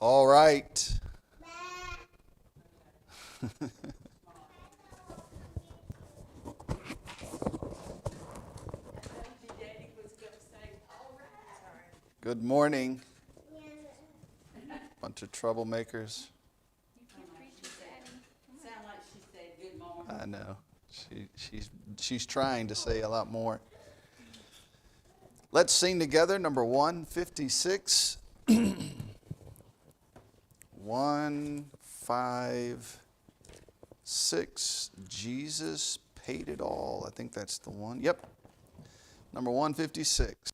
All right. Good morning. Bunch of troublemakers. Sound like she said good morning. I know. She's trying to say a lot more. Let's sing together number 156. 156. Jesus paid it all. I think that's the one. Yep. Number 156.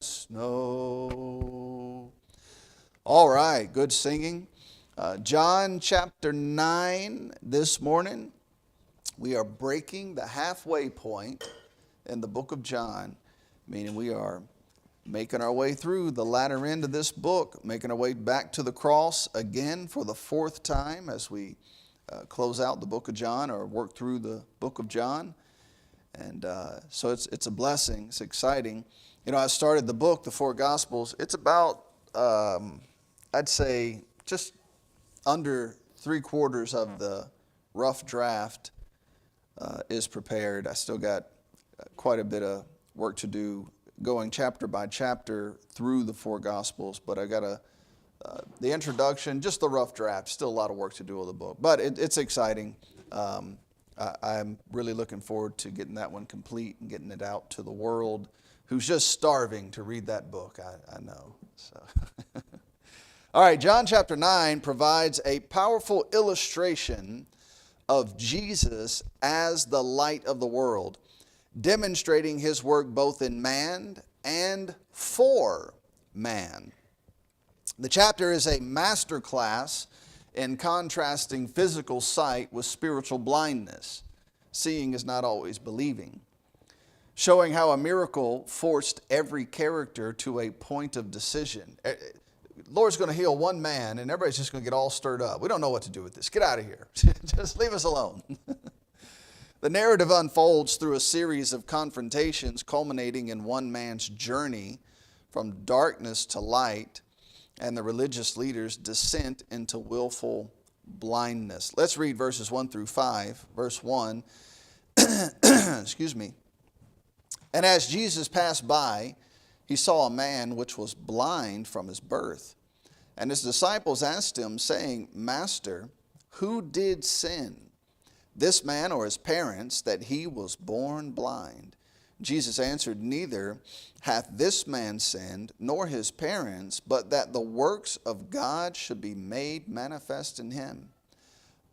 Snow. All right, good singing. John chapter 9 this morning. We are breaking the halfway point in the book of John, meaning we are making our way through the latter end of this book, making our way back to the cross again for the fourth time as we close out the book of John or work through the book of John. And so it's a blessing. It's exciting. You know, I started the book, the four Gospels. It's about, I'd say, just under 3/4 of the rough draft is prepared. I still got quite a bit of work to do going chapter by chapter through the four Gospels, but I got the introduction, just the rough draft, still a lot of work to do with the book. But it's exciting. I'm really looking forward to getting that one complete and getting it out to the world who's just starving to read that book, I know. So, all right, John chapter 9 provides a powerful illustration of Jesus as the light of the world, demonstrating his work both in man and for man. The chapter is a master class in contrasting physical sight with spiritual blindness. Seeing is not always believing. Showing how a miracle forced every character to a point of decision. The Lord's going to heal one man and everybody's just going to get all stirred up. We don't know what to do with this. Get out of here. Just leave us alone. The narrative unfolds through a series of confrontations culminating in one man's journey from darkness to light and the religious leaders' descent into willful blindness. Let's read verses 1 through 5. Verse 1, excuse me. And as Jesus passed by, he saw a man which was blind from his birth. And his disciples asked him, saying, Master, who did sin, this man or his parents, that he was born blind? Jesus answered, Neither hath this man sinned, nor his parents, but that the works of God should be made manifest in him.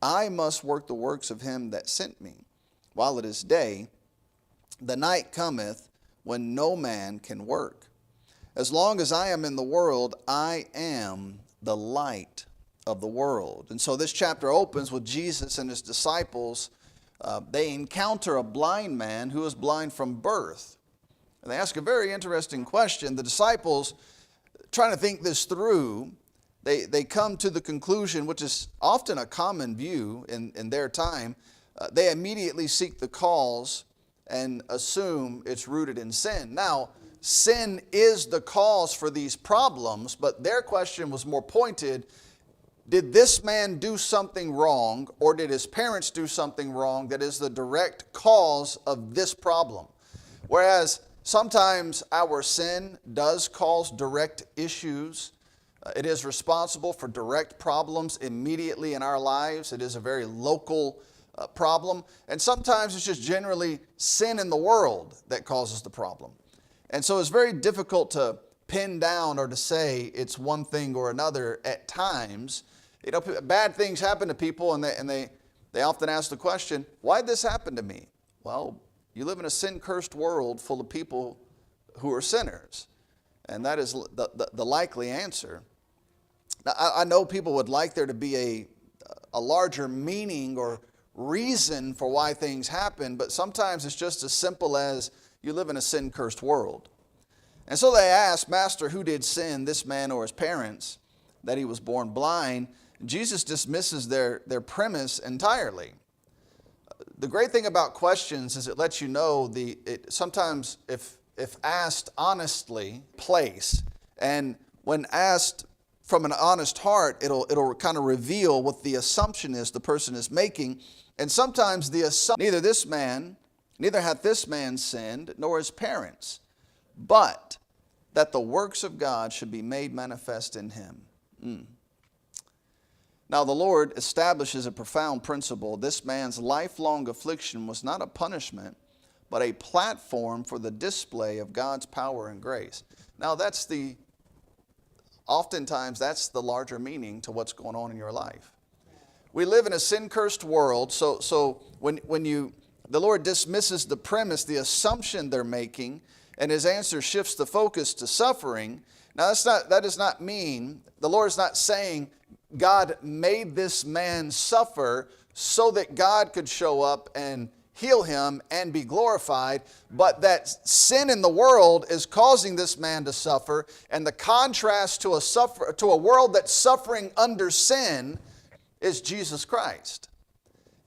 I must work the works of him that sent me, while it is day. The night cometh when no man can work. As long as I am in the world, I am the light of the world. And so this chapter opens with Jesus and his disciples. They encounter a blind man who is blind from birth. And they ask a very interesting question. The disciples, trying to think this through, they come to the conclusion, which is often a common view in their time. They immediately seek the cause and assume it's rooted in sin. Now, sin is the cause for these problems, but their question was more pointed. Did this man do something wrong, or did his parents do something wrong that is the direct cause of this problem? Whereas sometimes our sin does cause direct issues. It is responsible for direct problems immediately in our lives. It is a very local problem. And sometimes it's just generally sin in the world that causes the problem. And so it's very difficult to pin down or to say it's one thing or another at times. You know, bad things happen to people, and they often ask the question, why did this happen to me? Well, you live in a sin-cursed world full of people who are sinners. And that is the likely answer. Now, I know people would like there to be a larger meaning or reason for why things happen, but sometimes it's just as simple as you live in a sin-cursed world. And so they asked, Master, who did sin, this man or his parents, that he was born blind? Jesus dismisses their premise entirely. The great thing about questions is it lets you know sometimes if asked honestly, place, and when asked from an honest heart, it'll kind of reveal what the assumption is the person is making. And sometimes the assumption, neither hath this man sinned, nor his parents, but that the works of God should be made manifest in him. Now the Lord establishes a profound principle. This man's lifelong affliction was not a punishment, but a platform for the display of God's power and grace. Now oftentimes that's the larger meaning to what's going on in your life. We live in a sin-cursed world, so when the Lord dismisses the premise, the assumption they're making, and his answer shifts the focus to suffering. Now that does not mean, the Lord is not saying God made this man suffer so that God could show up and heal him and be glorified, but that sin in the world is causing this man to suffer, and the contrast to a world that's suffering under sin is Jesus Christ.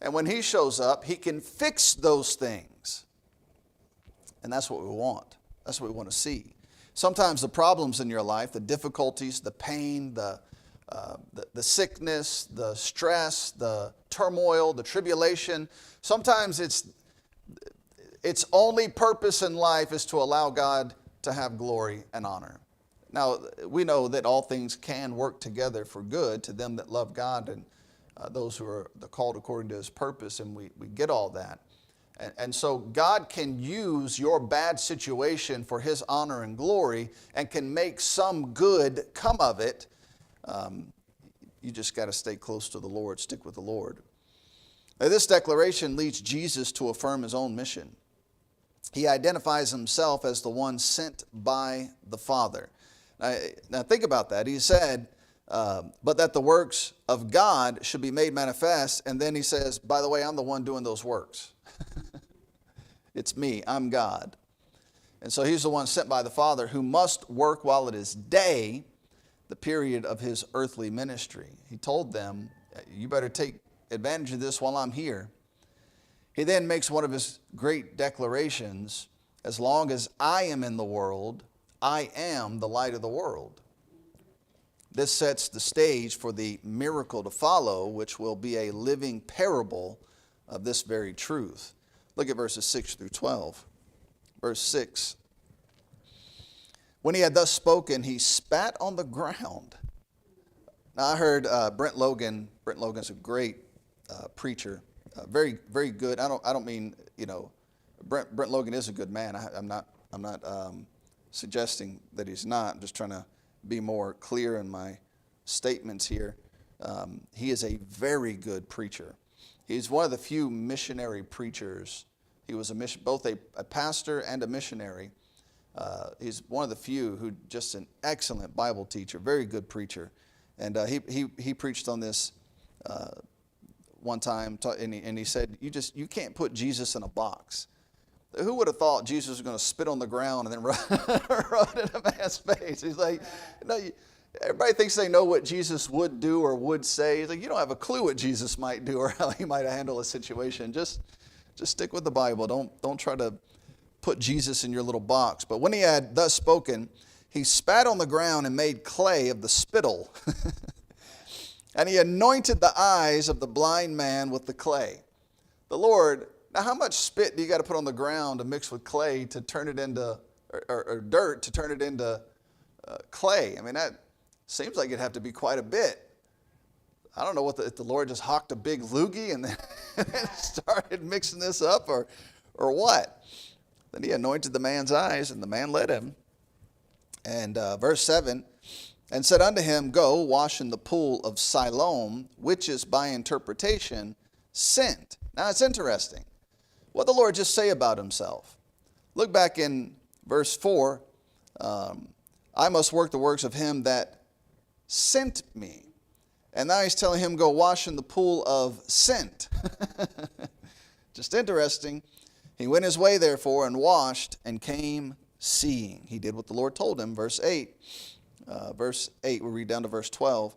And when he shows up, he can fix those things. And that's what we want. That's what we want to see. Sometimes the problems in your life, the difficulties, the pain, the sickness, the stress, the turmoil, the tribulation, sometimes its only purpose in life is to allow God to have glory and honor. Now, we know that all things can work together for good to them that love God and those who are called according to his purpose, and we get all that. And so God can use your bad situation for his honor and glory and can make some good come of it. You just got to stay close to the Lord, stick with the Lord. Now, this declaration leads Jesus to affirm his own mission. He identifies himself as the one sent by the Father. Now think about that. He said, but that the works of God should be made manifest. And then he says, by the way, I'm the one doing those works. It's me. I'm God. And so he's the one sent by the Father who must work while it is day, the period of his earthly ministry. He told them, you better take advantage of this while I'm here. He then makes one of his great declarations, as long as I am in the world, I am the light of the world. This sets the stage for the miracle to follow, which will be a living parable of this very truth. Look at verses 6 through 12. Verse 6. When he had thus spoken, he spat on the ground. Now I heard Brent Logan. Brent Logan's a great preacher, very, very good. I don't mean, Brent Logan is a good man. I'm not suggesting that he's not. I'm just trying to be more clear in my statements here. He is a very good preacher. He's one of the few missionary preachers. He was both a pastor and a missionary. He's one of the few who just an excellent Bible teacher, very good preacher. And he preached on this one time, and he said, you can't put Jesus in a box. Who would have thought Jesus was going to spit on the ground and then run in a man's face? He's like, no, everybody thinks they know what Jesus would do or would say. He's like, you don't have a clue what Jesus might do or how he might handle a situation. Just stick with the Bible. Don't try to put Jesus in your little box. But when he had thus spoken, he spat on the ground and made clay of the spittle. And he anointed the eyes of the blind man with the clay. The Lord, now how much spit do you got to put on the ground to mix with clay to turn it into, or dirt to turn it into clay? I mean, that seems like it'd have to be quite a bit. I don't know if the Lord just hocked a big loogie and then started mixing this up or what. Then he anointed the man's eyes, and the man led him. And verse 7, and said unto him, go, wash in the pool of Siloam, which is by interpretation sent. Now it's interesting. What did the Lord just say about himself? Look back in verse 4. I must work the works of him that sent me. And now he's telling him, go wash in the pool of sent. Just interesting. He went his way, therefore, and washed, and came seeing. He did what the Lord told him. Verse 8. We read down to verse 12.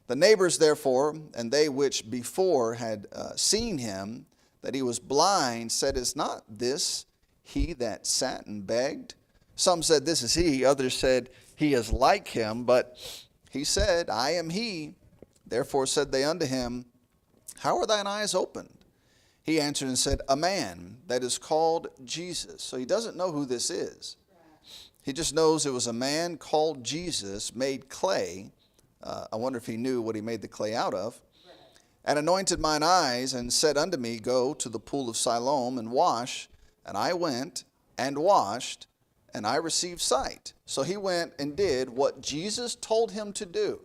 The neighbors, therefore, and they which before had seen him, that he was blind, said, is not this he that sat and begged? Some said, this is he. Others said, he is like him. But he said, I am he. Therefore said they unto him, how are thine eyes opened? He answered and said, a man that is called Jesus. So he doesn't know who this is. He just knows it was a man called Jesus made clay. I wonder if he knew what he made the clay out of. And anointed mine eyes and said unto me, go to the pool of Siloam and wash. And I went and washed, and I received sight. So he went and did what Jesus told him to do.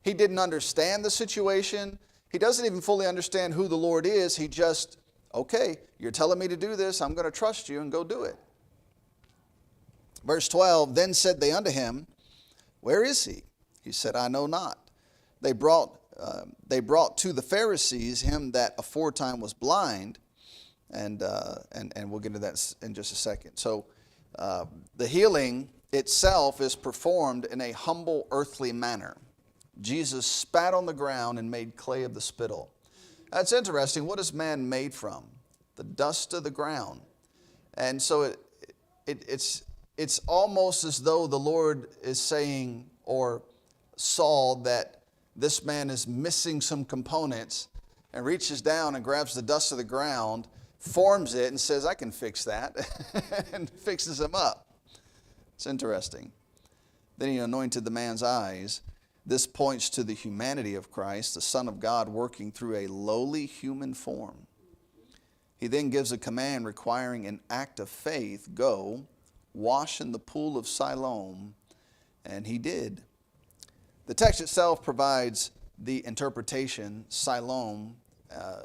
He didn't understand the situation. He doesn't even fully understand who the Lord is. He just, okay, you're telling me to do this. I'm going to trust you and go do it. Verse 12, then said they unto him, where is he? He said, I know not. They brought to the Pharisees him that aforetime was blind, and we'll get into that in just a second. So the healing itself is performed in a humble earthly manner. Jesus spat on the ground and made clay of the spittle. That's interesting. What is man made from? The dust of the ground. And so it's almost as though the Lord is saying or saw that this man is missing some components and reaches down and grabs the dust of the ground, forms it, and says, I can fix that, and fixes him up. It's interesting. Then he anointed the man's eyes. This points to the humanity of Christ, the Son of God working through a lowly human form. He then gives a command requiring an act of faith. Go, wash in the pool of Siloam, and he did. The text itself provides the interpretation, Siloam,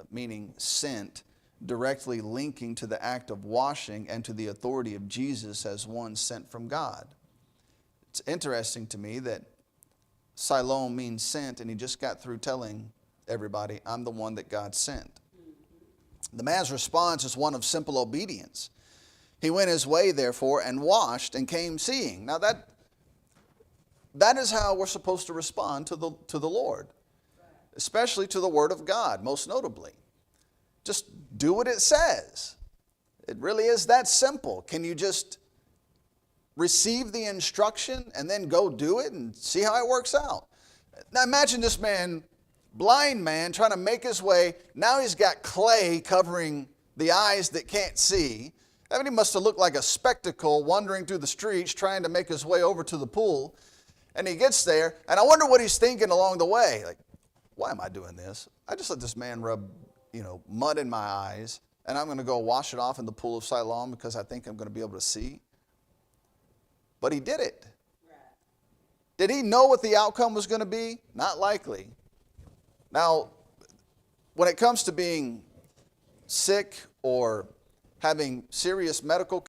meaning sent, directly linking to the act of washing and to the authority of Jesus as one sent from God. It's interesting to me that Siloam means sent, and he just got through telling everybody, I'm the one that God sent. The man's response is one of simple obedience. He went his way, therefore, and washed and came seeing. Now that is how we're supposed to respond to the Lord, especially to the Word of God, most notably. Just do what it says. It really is that simple. Can you just receive the instruction and then go do it and see how it works out? Now imagine this man, blind man, trying to make his way. Now he's got clay covering the eyes that can't see. I mean, he must have looked like a spectacle wandering through the streets trying to make his way over to the pool. And he gets there, and I wonder what he's thinking along the way. Like, why am I doing this? I just let this man rub, mud in my eyes, and I'm going to go wash it off in the pool of Siloam because I think I'm going to be able to see. But he did it. Right. Did he know what the outcome was going to be? Not likely. Now, when it comes to being sick or having serious medical